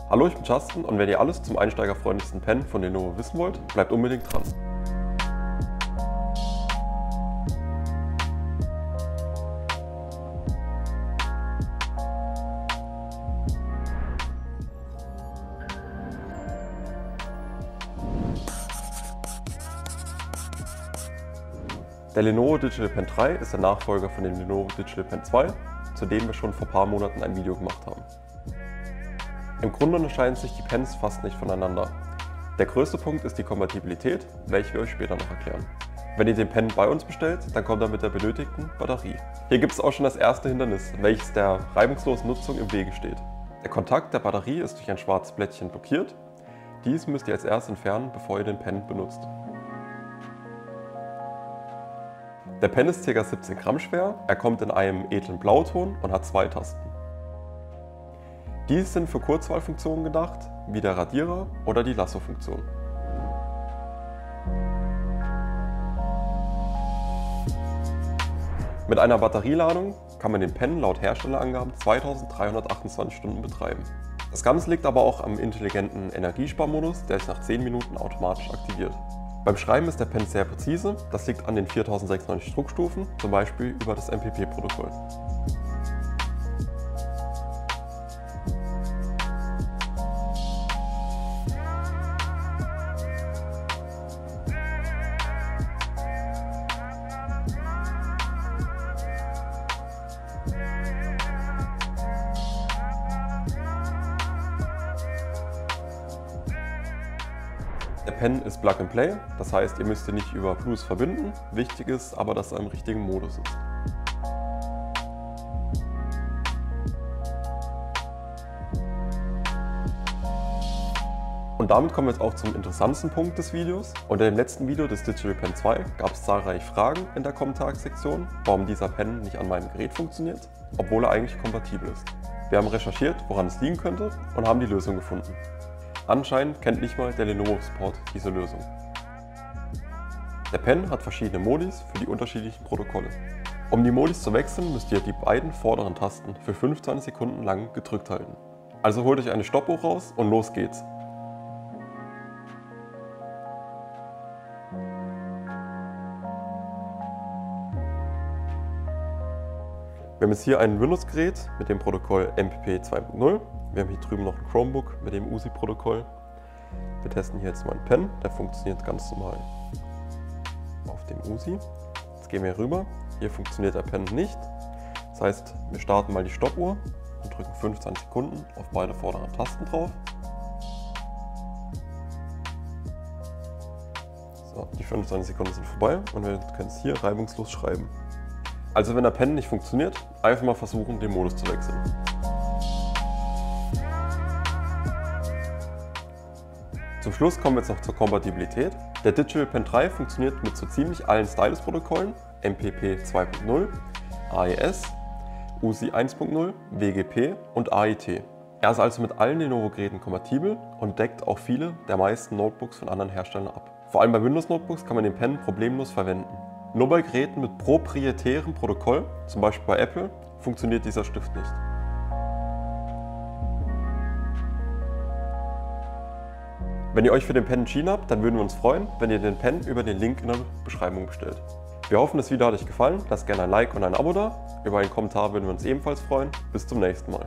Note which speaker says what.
Speaker 1: Hallo, ich bin Justin und wenn ihr alles zum einsteigerfreundlichsten Pen von Lenovo wissen wollt, bleibt unbedingt dran. Der Lenovo Digital Pen 3 ist der Nachfolger von dem Lenovo Digital Pen 2, zu dem wir schon vor ein paar Monaten ein Video gemacht haben. Im Grunde unterscheiden sich die Pens fast nicht voneinander. Der größte Punkt ist die Kompatibilität, welche wir euch später noch erklären. Wenn ihr den Pen bei uns bestellt, dann kommt er mit der benötigten Batterie. Hier gibt es auch schon das erste Hindernis, welches der reibungslosen Nutzung im Wege steht. Der Kontakt der Batterie ist durch ein schwarzes Blättchen blockiert. Dies müsst ihr als erstes entfernen, bevor ihr den Pen benutzt. Der Pen ist ca. 17 Gramm schwer, er kommt in einem edlen Blauton und hat 2 Tasten. Diese sind für Kurzwahlfunktionen gedacht, wie der Radierer oder die Lasso-Funktion. Mit einer Batterieladung kann man den Pen laut Herstellerangaben 2328 Stunden betreiben. Das Ganze liegt aber auch am intelligenten Energiesparmodus, der sich nach 10 Minuten automatisch aktiviert. Beim Schreiben ist der Pen sehr präzise, das liegt an den 4096 Druckstufen, zum Beispiel über das MPP-Protokoll. Der Pen ist Plug and Play, das heißt, ihr müsst ihn nicht über Bluetooth verbinden. Wichtig ist aber, dass er im richtigen Modus ist. Und damit kommen wir jetzt auch zum interessantesten Punkt des Videos. Unter dem letzten Video des Digital Pen 2 gab es zahlreiche Fragen in der Kommentarsektion, warum dieser Pen nicht an meinem Gerät funktioniert, obwohl er eigentlich kompatibel ist. Wir haben recherchiert, woran es liegen könnte und haben die Lösung gefunden. Anscheinend kennt nicht mal der Lenovo Support diese Lösung. Der Pen hat verschiedene Modis für die unterschiedlichen Protokolle. Um die Modis zu wechseln, müsst ihr die beiden vorderen Tasten für 25 Sekunden lang gedrückt halten. Also holt euch eine Stoppuhr raus und los geht's. Wir haben jetzt hier ein Windows-Gerät mit dem Protokoll MPP 2.0. Wir haben hier drüben noch ein Chromebook mit dem USI-Protokoll. Wir testen hier jetzt mal einen Pen, der funktioniert ganz normal auf dem USI. Jetzt gehen wir rüber. Hier funktioniert der Pen nicht. Das heißt, wir starten mal die Stoppuhr und drücken 25 Sekunden auf beide vorderen Tasten drauf. So, die 25 Sekunden sind vorbei und wir können es hier reibungslos schreiben. Also wenn der Pen nicht funktioniert, einfach mal versuchen, den Modus zu wechseln. Zum Schluss kommen wir jetzt noch zur Kompatibilität. Der Digital Pen 3 funktioniert mit so ziemlich allen Stylus-Protokollen, MPP 2.0, AES, USI 1.0, WGP und AIT. Er ist also mit allen Lenovo-Geräten kompatibel und deckt auch viele der meisten Notebooks von anderen Herstellern ab. Vor allem bei Windows-Notebooks kann man den Pen problemlos verwenden. Nur bei Geräten mit proprietärem Protokoll, zum Beispiel bei Apple, funktioniert dieser Stift nicht. Wenn ihr euch für den Pen entschieden habt, dann würden wir uns freuen, wenn ihr den Pen über den Link in der Beschreibung bestellt. Wir hoffen, das Video hat euch gefallen. Lasst gerne ein Like und ein Abo da. Über einen Kommentar würden wir uns ebenfalls freuen. Bis zum nächsten Mal.